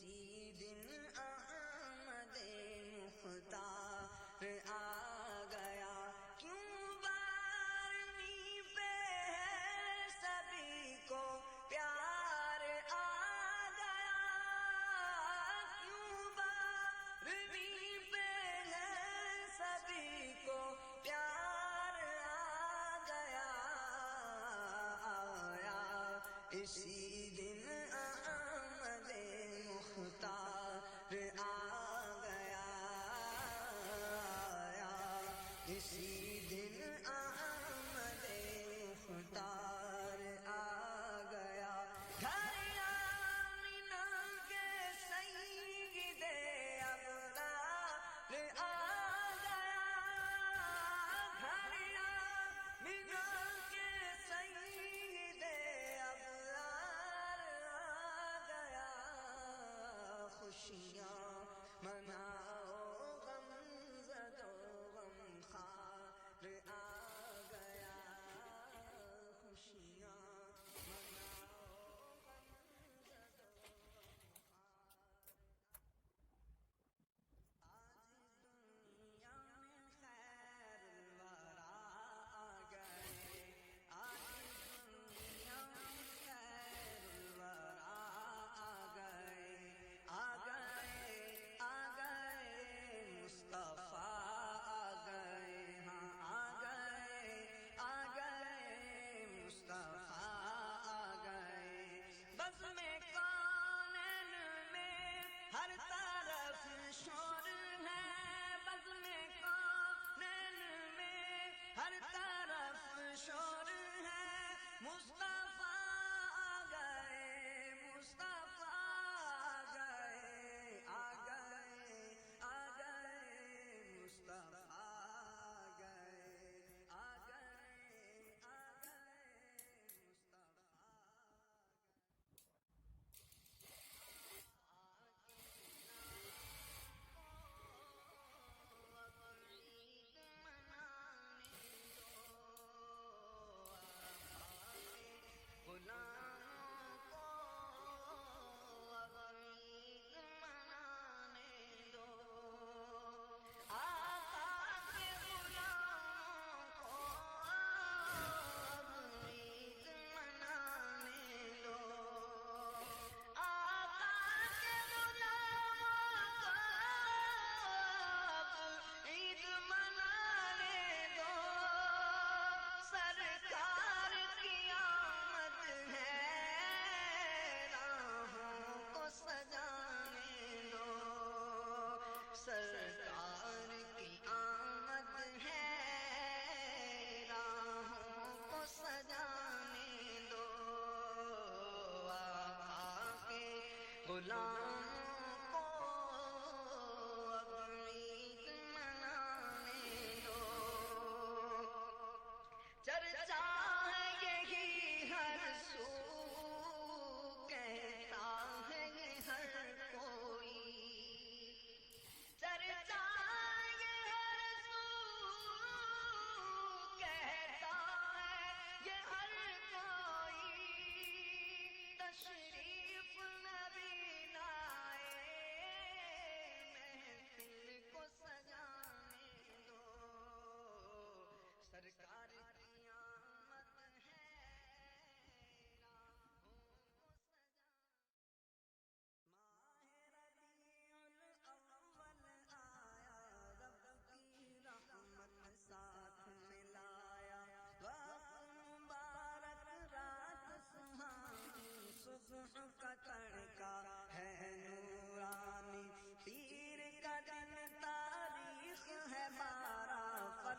اسی دن احمد مختار آ گیا، کیوں بارہویں پہ ہے سبھی کو پیار آ گیا، کیوں بارہویں پہ ہے سبھی کو پیار آ گیا، آیا اسی دن احمد مختار آ گیا، آیا اسی دن احمد مختار آ گیا، گھر آمنہ کے سید ابرار آ گیا، گھر آمنہ کے سید ابرار آ گیا، خوشیاں مناؤ غم زدو غم خوار آ گیا، خوشیاں مناؤ غم زدو غم خوار، آج دنیا میں خیر الورا آ گئے، آج دنیا میں خیر الورا آ گئے، آ گئے آ گئے مصطفیٰ آ گئے، ہاں آ گئے آ گئے مصطفیٰ آ گئے، بزم کونین میں ہر طرف شور ہے، بزم کونین میں ہر طرف شور ہے، مصطفیٰ آ گئے مصطفیٰ آ گئے، آ گئے آ گئے مصطفیٰ آ گئے، آ گئے آ گئے مصطفیٰ آ گئے، غلاموں کو اب عید منانے دو، آقا کے غلاموں کو اب عید منانے دو، آقا کے غلاموں کو اب عید منانے دو، سرکار کی آمد ہے راہوں کو سجانے دو، سرکار کی آمد ہے راہوں کو سجانے دو، آقا کے غلاموں کو اب عید منانے دو، چرچا ہے یہی ہر سو کہتا ہے یہ ہر کوئی، چرچا یہ ہر سو کہتا ہے یہ ہر کوئی، تشریف نبی لائے محفل کو سجانے دو، سرکار کی آمد ہے راہوں کو سجانے، ماہ ربیع الاول آیا، رب کی رحمت ساتھ میں لایا، وقت مبارک رات سہانی، صبح کا تڑکا ہے نورانی، پیر کا دن تاریخ ہے 12،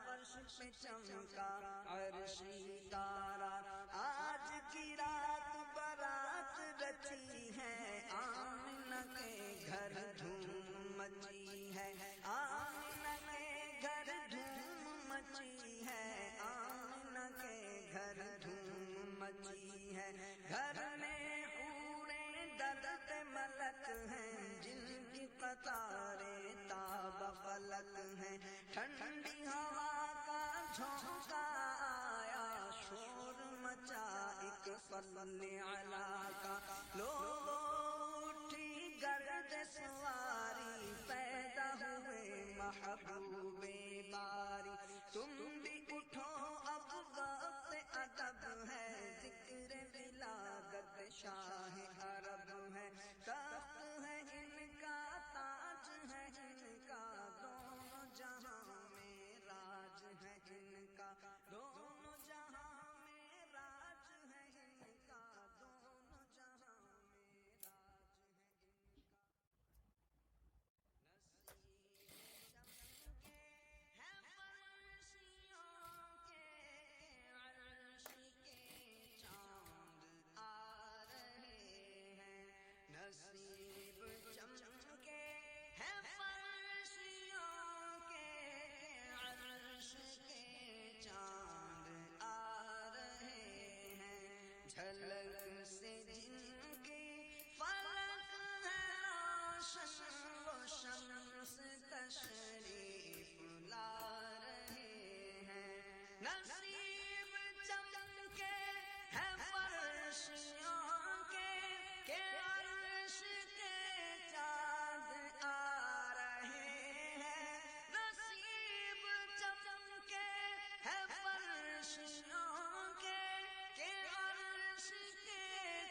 فرش پہ چمکا عرشی تارا، آج کی رات برات رچی ہے، آمنہ کے گھر دھوم مچی ہے، آمنہ کے گھر دھوم مچی ہے، آمنہ کے گھر دھوم مچی ہے، گھر میں حوریں درد ملک ہیں، جن کی قطاریں تاب فلک ہیں، ٹھنڈی ہوا کا جھونکا آیا، شور مچا ایک صلی علی کا، لوگ اٹھی گردن شد سواری پیدا ہوئے محبوب باری تم بھی اٹھو اب وقت ادب ہے ذکر ولادت شاہ عرب ہے تخت ہے ان کا تاج ہے ان کا دونوں جہاں میں راج ہے ان کا دونوں جہاں میں راج ہے ان کا دونوں جہاں میں راج ہے ان کا نصیب چمکے ہیں فرشیوں کے عرش کے چاند آ رہے ہیں نصیب چمکے ہیں فرشیوں کے عرش کے چاند آ رہے ہیں جھلک سے جن کی فلک ہے روشن وہ شمس تشریف لا رہے ہیں نصیب چمکے ہیں فرشیوں کے عرش کے چاند آ رہے ہیں نصیب چمکے ہیں فرشیوں کے عرش کے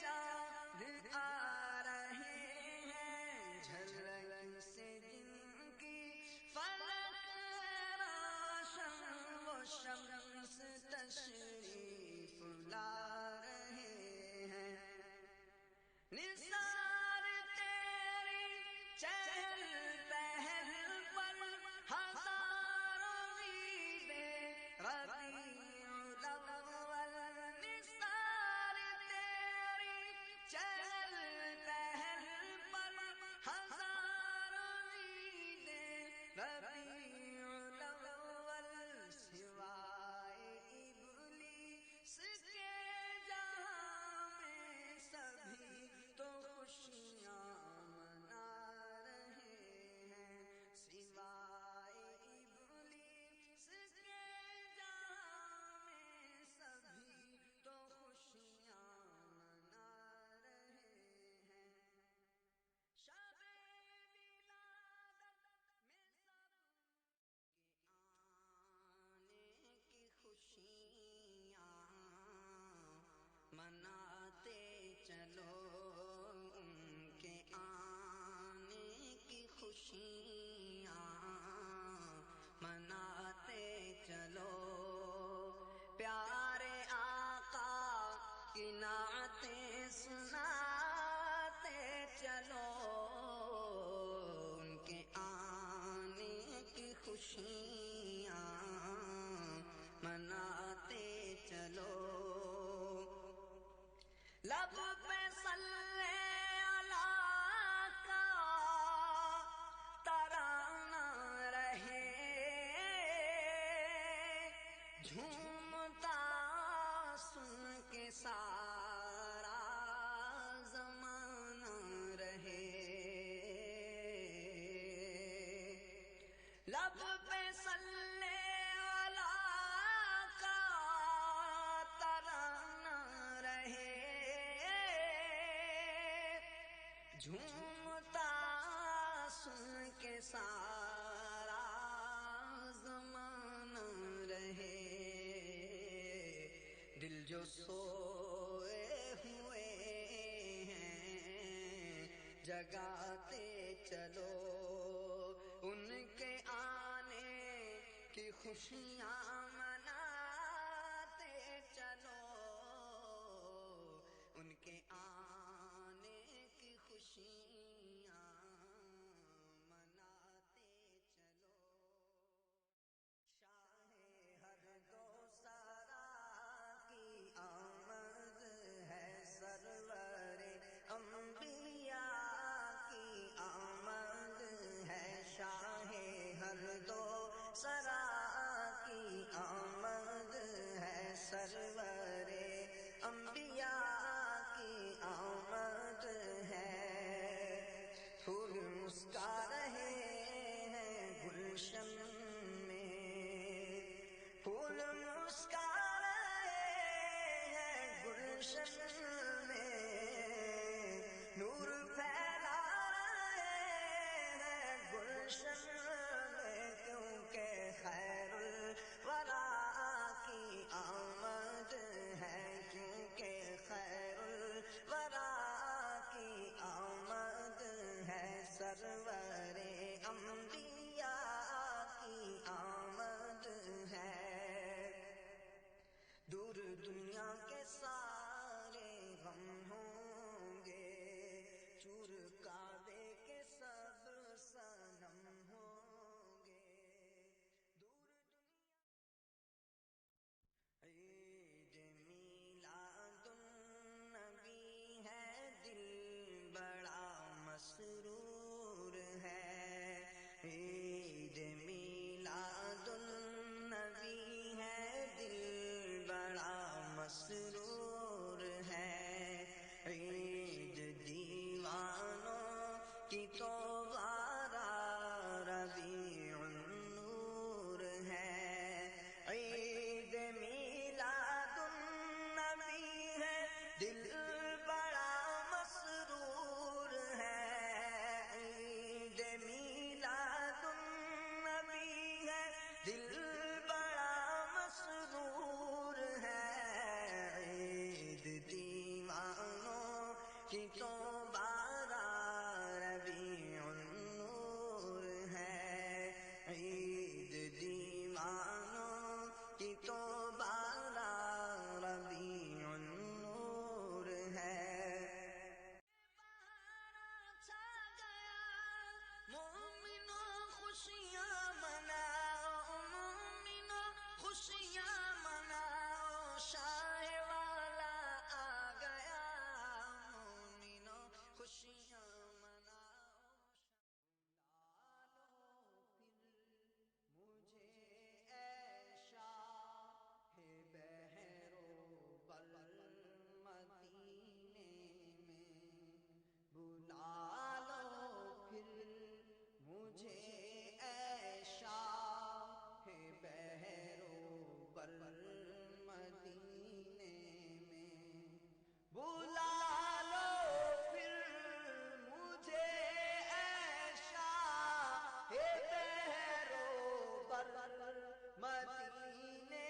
چاند آ رہے ہیں جھلک سے جن کی فلک روشن وہ شمس تشریف لا رہے ہیں نثار تیری چہل پہل پر ہزاروں عیدیں ربیع الاول نثار تیری چہل پہل پر ہزاروں عیدیں ربیع الاول سوائے ابلیس کے جہاں میں سبھی تو خوشیاں منا رہے ہیں سوائے ابلیس کے جہاں میں سبھی تو خوشیاں منا رہے ہیں شب ولادت میں سب کے آنے کی خوشیاں مناتے چلو ان کے آنے کی خوشیاں مناتے چلو پیارے آقا کی نعتیں سناتے چلو ان کے آنے کی خوشیاں مناتے چلو لب پہ صلی اللہ کا ترانہ رہے جھومتا سن کے سارا زمانہ رہے لب پہ صلی اللہ کا ترانہ رہے جھومتا سن کے سارا زمانہ رہے دل جو سوئے ہوئے ہیں جگاتے چلو ان کے آنے کی خوشیاں مناتے چلو ان کے آنے کی خوشیاں مناتے چلو شاہ ہر دو سرا کی آمد ہے سرور انبیاء کی آمد ہے شاہ ہر دو سرا کی آمد ہے سرور انبیاء کی آمد ہے پھول مسکا رہے ہیں گلشن میں پھول مسکا رہے ہیں گلشن میں نور پھیلا رہے مسرور ہے، عید میلاد النبی ہے، دل بڑا مسرور ہے، عید دیوانوں کی تو بارہ ربیع النور ہے، عید میلاد النبی ہے، دل بڑا مسرور ہے، عید میلاد النبی ہے، دل بڑا مسرور ہے، عید دیوانوں کی تو بارہ ربیع النور ہے، عید دیوانوں کی تو بارہ ربیع النور ہے۔ چھا گیا مومنوں خوشیاں مناؤ، مومنوں خوشیاں مناؤ، شاہ والا آ گیا، مومنوں خوشیاں مناؤ، بلا لو پھر مجھے اے شاہ بحر و بر مدینے میں، بلا لو پھر مجھے اے شاہ بحر و بر مدینے میں، بلا لو پھر مجھے اے شاہ بحر و بر مدینے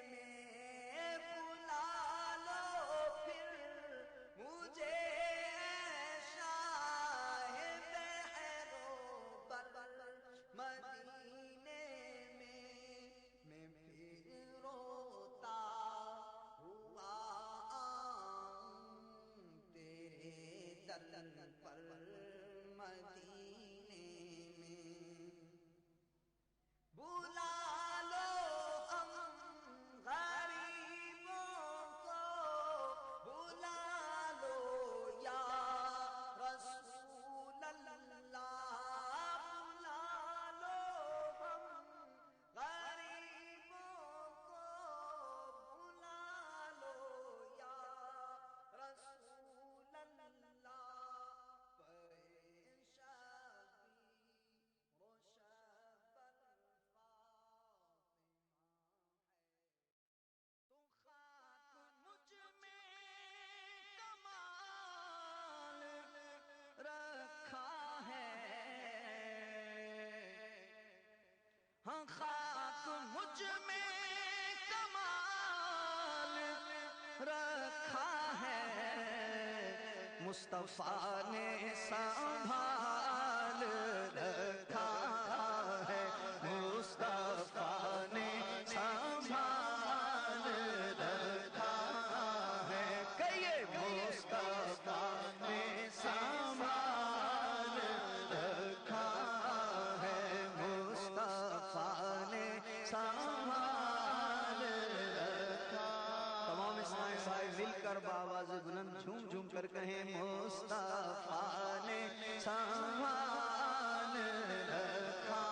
میں، بلا لو پھر مجھے اے شاہ بحر و بر مدینے میں پھر روتا ہوا آؤں تیرے در پر مدینے میں، بلا لو ہم غریبوں کو، بلا لو یا رسول اللہ، بلا لو ہم غریبوں کو، بلا لو یا رسول اللہ، تو خاک مجھ میں کمال رکھا ہے، ہاں خاک مجھ میں کمال رکھا ہے، مصطفیٰ نے سنبھال رکھا ہے، مصطفیٰ نے سنبھال رکھا ہے، کہیے مصطفیٰ نے سنبھال رکھا ہے، مصطفیٰ نے سنبھال رکھا، تمام اسماعیل بھائی مل کر بآواز بلند جھوم جھوم کر کہیں، مصطفیٰ نے سنبھال رکھا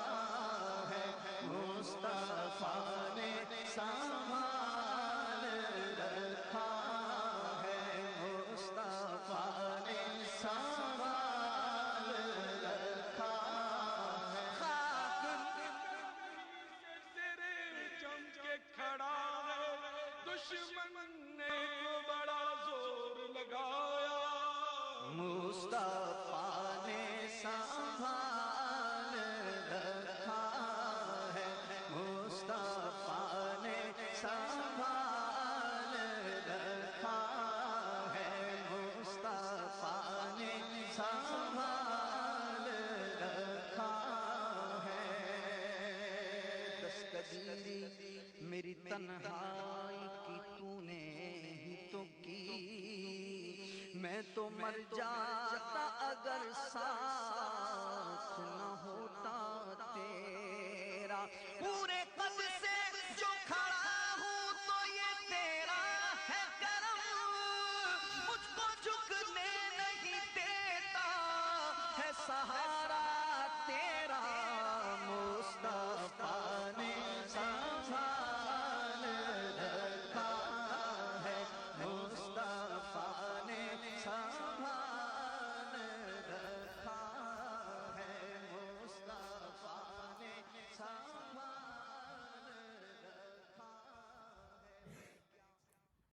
ہے، مصطفیٰ نے سنبھال رکھا ہے، مصطفیٰ نے سنبھال رکھا ہے، خاک تیرے جم کے کھڑا ہے، دشمن نے تو بڑا زور لگایا، مصطفیٰ نے سنبھال رکھا ہے، مصطفیٰ نے سنبھال رکھا ہے، مصطفیٰ نے سنبھال رکھا ہے، دستگیری میری تنہائی کی تو نے ہی تو کی، میں تو مر جاتا اگر ساتھ نہ ہوتا تیرا، پورے قد سے جو کھڑا ہوں تو یہ تیرا ہے کرم، مجھ کو جھکنے نہیں دیتا ہے سہارا تیرا مصطفیٰ